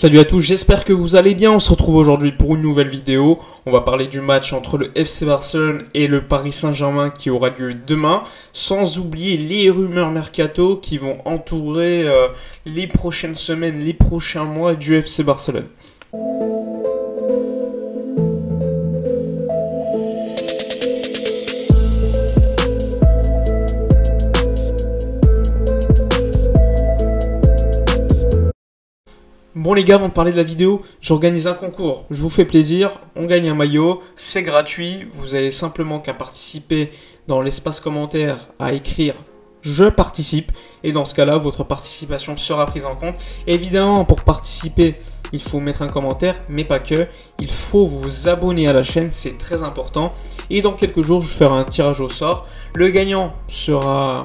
Salut à tous, j'espère que vous allez bien. On se retrouve aujourd'hui pour une nouvelle vidéo. On va parler du match entre le FC Barcelone et le Paris Saint-Germain qui aura lieu demain. Sans oublier les rumeurs mercato qui vont entourer les prochaines semaines, les prochains mois du FC Barcelone. Bon les gars, avant de parler de la vidéo, j'organise un concours. Je vous fais plaisir, on gagne un maillot, c'est gratuit. Vous avez simplement qu'à participer dans l'espace commentaire, à écrire « Je participe » et dans ce cas-là, votre participation sera prise en compte. Évidemment, pour participer, il faut mettre un commentaire, mais pas que. Il faut vous abonner à la chaîne, c'est très important. Et dans quelques jours, je ferai un tirage au sort. Le gagnant sera,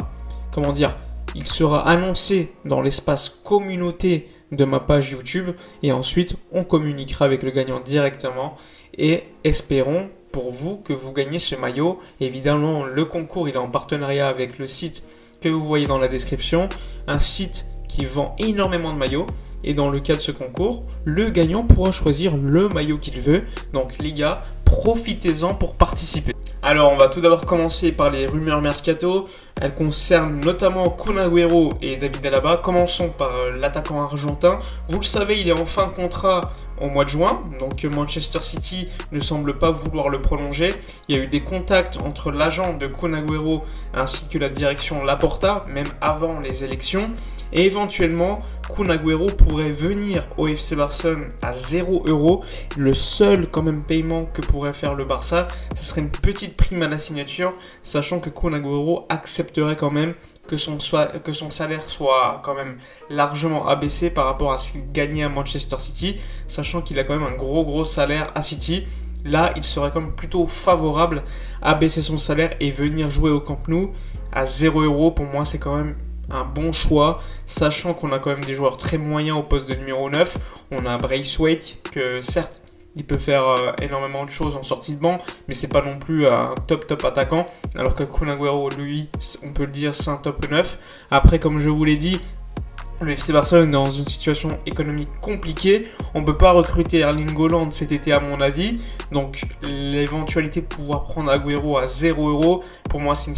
il sera annoncé dans l'espace communauté de ma page YouTube et ensuite on communiquera avec le gagnant directement et espérons pour vous que vous gagnez ce maillot. Évidemment, le concours il est en partenariat avec le site que vous voyez dans la description, un site qui vend énormément de maillots et dans le cas de ce concours, le gagnant pourra choisir le maillot qu'il veut. Donc les gars, profitez-en pour participer. Alors on va tout d'abord commencer par les rumeurs mercato. Elles concernent notamment Kun Agüero et David Alaba. Commençons par l'attaquant argentin. Vous le savez, il est en fin de contrat au mois de juin. Donc Manchester City ne semble pas vouloir le prolonger. Il y a eu des contacts entre l'agent de Kun Agüero ainsi que la direction Laporta, même avant les élections. Et éventuellement, Kun Agüero pourrait venir au FC Barcelone à 0 €. Le seul quand même paiement que pourrait faire le Barça, ce serait une petite prime à la signature, sachant que Kun Agüero accepterait quand même que son salaire soit quand même largement abaissé par rapport à ce qu'il gagnait à Manchester City, sachant qu'il a quand même un gros salaire à City. Là, il serait quand même plutôt favorable à baisser son salaire et venir jouer au Camp Nou à 0 €. Pour moi, c'est quand même un bon choix, sachant qu'on a quand même des joueurs très moyens au poste de numéro 9. On a Braithwaite, que certes, il peut faire énormément de choses en sortie de banc, mais c'est pas non plus un top attaquant, alors que Kun Agüero, lui, on peut le dire, c'est un top 9. Après, comme je vous l'ai dit, le FC Barcelone est dans une situation économique compliquée. On ne peut pas recruter Erling Haaland cet été à mon avis. Donc l'éventualité de pouvoir prendre Agüero à 0 €, pour moi c'est une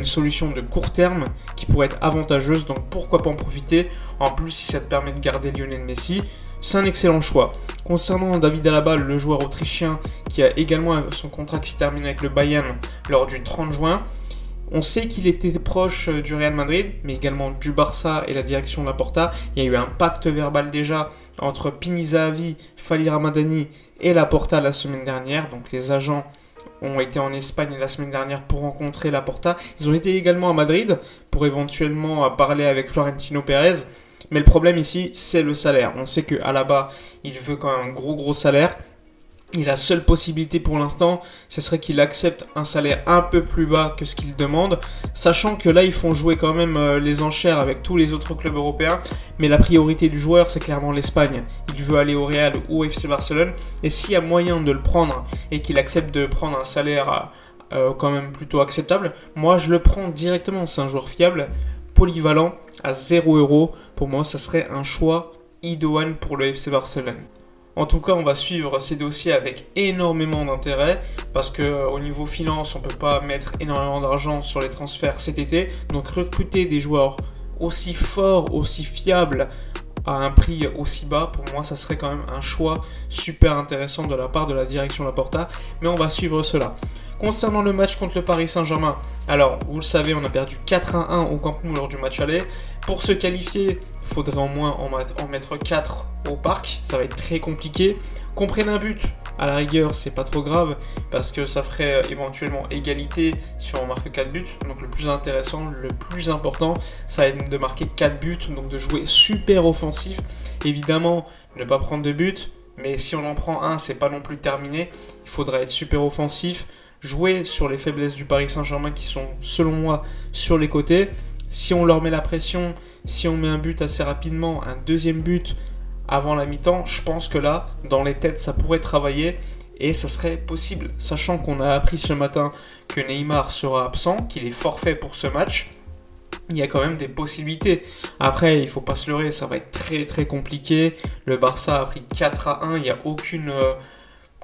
solution de court terme qui pourrait être avantageuse. Donc pourquoi pas en profiter. En plus, si ça te permet de garder Lionel Messi, c'est un excellent choix. Concernant David Alaba, le joueur autrichien qui a également son contrat qui se termine avec le Bayern lors du 30 juin, on sait qu'il était proche du Real Madrid, mais également du Barça et la direction Laporta. Il y a eu un pacte verbal déjà entre Pini Zahavi, Fali Ramadani et Laporta la semaine dernière. Donc les agents ont été en Espagne la semaine dernière pour rencontrer Laporta. Ils ont été également à Madrid pour éventuellement parler avec Florentino Pérez. Mais le problème ici, c'est le salaire. On sait que Alaba, il veut quand même un gros salaire. Et la seule possibilité pour l'instant, ce serait qu'il accepte un salaire un peu plus bas que ce qu'il demande. Sachant que là, ils font jouer quand même les enchères avec tous les autres clubs européens. Mais la priorité du joueur, c'est clairement l'Espagne. Il veut aller au Real ou au FC Barcelone. Et s'il y a moyen de le prendre et qu'il accepte de prendre un salaire quand même plutôt acceptable, moi, je le prends directement. C'est un joueur fiable, polyvalent, à 0 €. Pour moi, ça serait un choix idoine pour le FC Barcelone. En tout cas, on va suivre ces dossiers avec énormément d'intérêt parce qu'au niveau finance, on ne peut pas mettre énormément d'argent sur les transferts cet été. Donc recruter des joueurs aussi forts, aussi fiables à un prix aussi bas, pour moi, ça serait quand même un choix super intéressant de la part de la direction Laporta. Mais on va suivre cela. Concernant le match contre le Paris Saint-Germain, alors vous le savez, on a perdu 4-1 au Camp Nou lors du match aller. Pour se qualifier, il faudrait au moins en mettre 4 au parc, ça va être très compliqué. Qu'on prenne un but, à la rigueur, c'est pas trop grave, parce que ça ferait éventuellement égalité si on marque 4 buts. Donc le plus intéressant, le plus important, ça va être de marquer 4 buts, donc de jouer super offensif. Évidemment, ne pas prendre de but, mais si on en prend un, c'est pas non plus terminé. Il faudra être super offensif, jouer sur les faiblesses du Paris Saint-Germain qui sont, selon moi, sur les côtés. Si on leur met la pression, si on met un but assez rapidement, un deuxième but avant la mi-temps, je pense que là, dans les têtes, ça pourrait travailler et ça serait possible. Sachant qu'on a appris ce matin que Neymar sera absent, qu'il est forfait pour ce match. il y a quand même des possibilités. Après, il faut pas se leurrer, ça va être très très compliqué. Le Barça a pris 4-1, il n'y a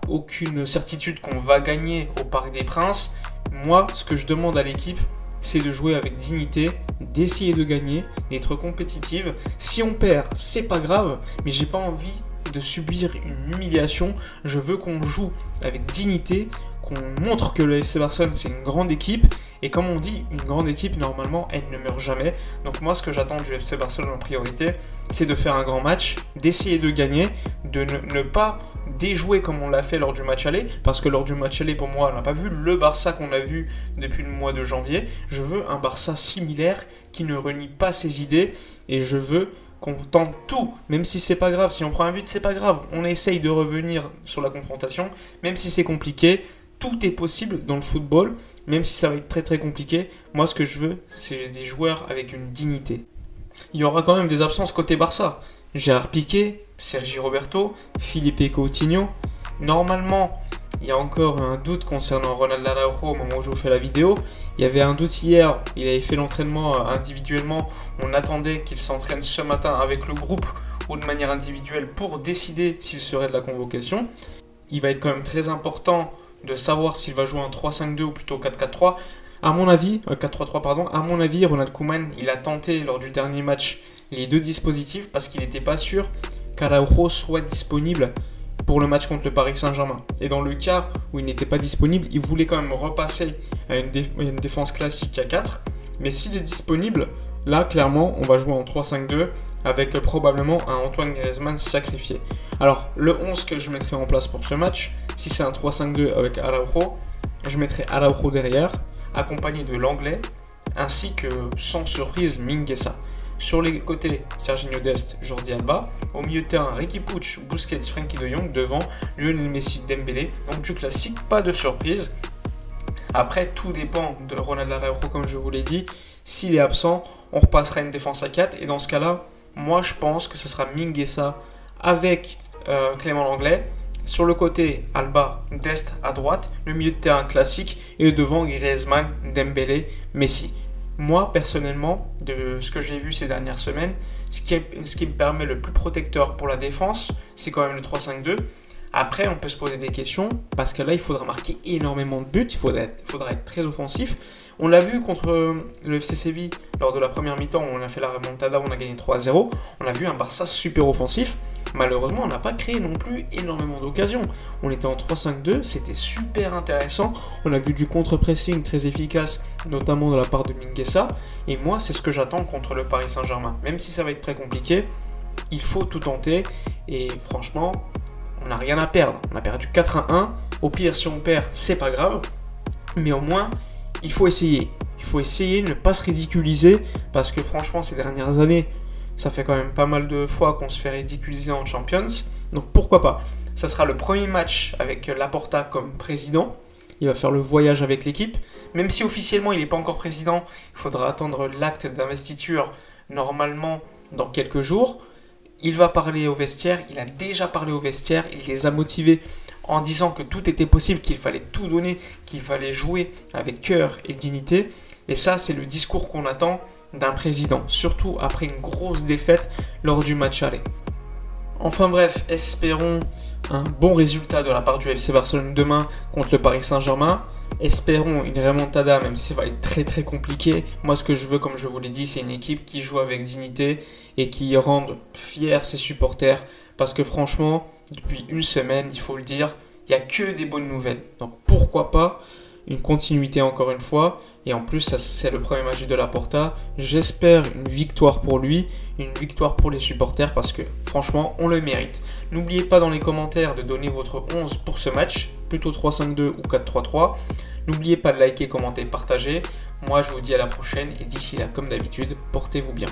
aucune certitude qu'on va gagner au Parc des Princes. Moi, ce que je demande à l'équipe, c'est de jouer avec dignité, d'essayer de gagner, d'être compétitive. Si on perd, c'est pas grave, mais j'ai pas envie de subir une humiliation. Je veux qu'on joue avec dignité, qu'on montre que le FC Barcelone c'est une grande équipe. Et comme on dit, une grande équipe, normalement, elle ne meurt jamais. Donc moi, ce que j'attends du FC Barcelone en priorité, c'est de faire un grand match, d'essayer de gagner, de ne pas déjouer comme on l'a fait lors du match aller. Parce que lors du match aller, pour moi, on n'a pas vu le Barça qu'on a vu depuis le mois de janvier. Je veux un Barça similaire qui ne renie pas ses idées. Et je veux qu'on tente tout, même si c'est pas grave. Si on prend un but, c'est pas grave. On essaye de revenir sur la confrontation, même si c'est compliqué. Tout est possible dans le football, même si ça va être très très compliqué. Moi, ce que je veux, c'est des joueurs avec une dignité. Il y aura quand même des absences côté Barça. Gérard Piqué, Sergi Roberto, Felipe Coutinho. Normalement, il y a encore un doute concernant Ronald Araujo au moment où je vous fais la vidéo. Il y avait un doute hier, il avait fait l'entraînement individuellement. On attendait qu'il s'entraîne ce matin avec le groupe ou de manière individuelle pour décider s'il serait de la convocation. Il va être quand même très important de savoir s'il va jouer en 3-5-2 ou plutôt 4-4-3. À mon avis, 4-3-3 pardon, à mon avis, Ronald Koeman, il a tenté lors du dernier match les deux dispositifs parce qu'il n'était pas sûr qu'Araujo soit disponible pour le match contre le Paris Saint-Germain. Et dans le cas où il n'était pas disponible, il voulait quand même repasser à une défense classique à 4. Mais s'il est disponible, là, clairement, on va jouer en 3-5-2 avec probablement un Antoine Griezmann sacrifié. Alors, le 11 que je mettrai en place pour ce match, si c'est un 3-5-2 avec Araujo, je mettrai Araujo derrière, accompagné de l'anglais, ainsi que, sans surprise, Mingueza. Sur les côtés, Serginho Dest, Jordi Alba. Au milieu de terrain, Riqui Puig, Busquets, Frenkie de Jong. Devant, Lionel Messi, Dembélé. Donc du classique, pas de surprise. Après, tout dépend de Ronald Araujo, comme je vous l'ai dit. S'il est absent, on repassera une défense à 4. Et dans ce cas-là, moi je pense que ce sera Mingueza avec Clément Lenglet. Sur le côté, Alba, Dest à droite. Le milieu de terrain classique. Et devant, Griezmann, Dembélé, Messi. Moi, personnellement, de ce que j'ai vu ces dernières semaines, ce qui me permet le plus protecteur pour la défense, c'est quand même le 3-5-2. Après, on peut se poser des questions, parce que là, il faudra marquer énormément de buts, il faudra être très offensif. On l'a vu contre le FC Séville, lors de la première mi-temps, où on a fait la remontada, on a gagné 3-0. On a vu un Barça super offensif. Malheureusement, on n'a pas créé non plus énormément d'occasions. On était en 3-5-2, c'était super intéressant. On a vu du contre-pressing très efficace, notamment de la part de Mingueza. Et moi, c'est ce que j'attends contre le Paris Saint-Germain. Même si ça va être très compliqué, il faut tout tenter. Et franchement, on n'a rien à perdre. On a perdu 4-1. Au pire, si on perd, c'est pas grave. Mais au moins, il faut essayer. Il faut essayer de ne pas se ridiculiser. Parce que franchement, ces dernières années, ça fait quand même pas mal de fois qu'on se fait ridiculiser en Champions. Donc pourquoi pas. Ça sera le premier match avec Laporta comme président. Il va faire le voyage avec l'équipe. Même si officiellement il n'est pas encore président, il faudra attendre l'acte d'investiture normalement dans quelques jours. Il va parler au vestiaire, il a déjà parlé au vestiaire, il les a motivés en disant que tout était possible, qu'il fallait tout donner, qu'il fallait jouer avec cœur et dignité. Et ça, c'est le discours qu'on attend d'un président, surtout après une grosse défaite lors du match aller. Enfin bref, espérons un bon résultat de la part du FC Barcelone demain contre le Paris Saint-Germain. Espérons une remontada, même si ça va être très très compliqué. Moi, ce que je veux, comme je vous l'ai dit, c'est une équipe qui joue avec dignité et qui rende fiers ses supporters. Parce que franchement, depuis une semaine, il faut le dire, il n'y a que des bonnes nouvelles. Donc pourquoi pas une continuité encore une fois. Et en plus, c'est le premier match de Laporta. J'espère une victoire pour lui, une victoire pour les supporters parce que franchement, on le mérite. N'oubliez pas dans les commentaires de donner votre 11 pour ce match, plutôt 3-5-2 ou 4-3-3. N'oubliez pas de liker, commenter, partager. Moi, je vous dis à la prochaine et d'ici là, comme d'habitude, portez-vous bien.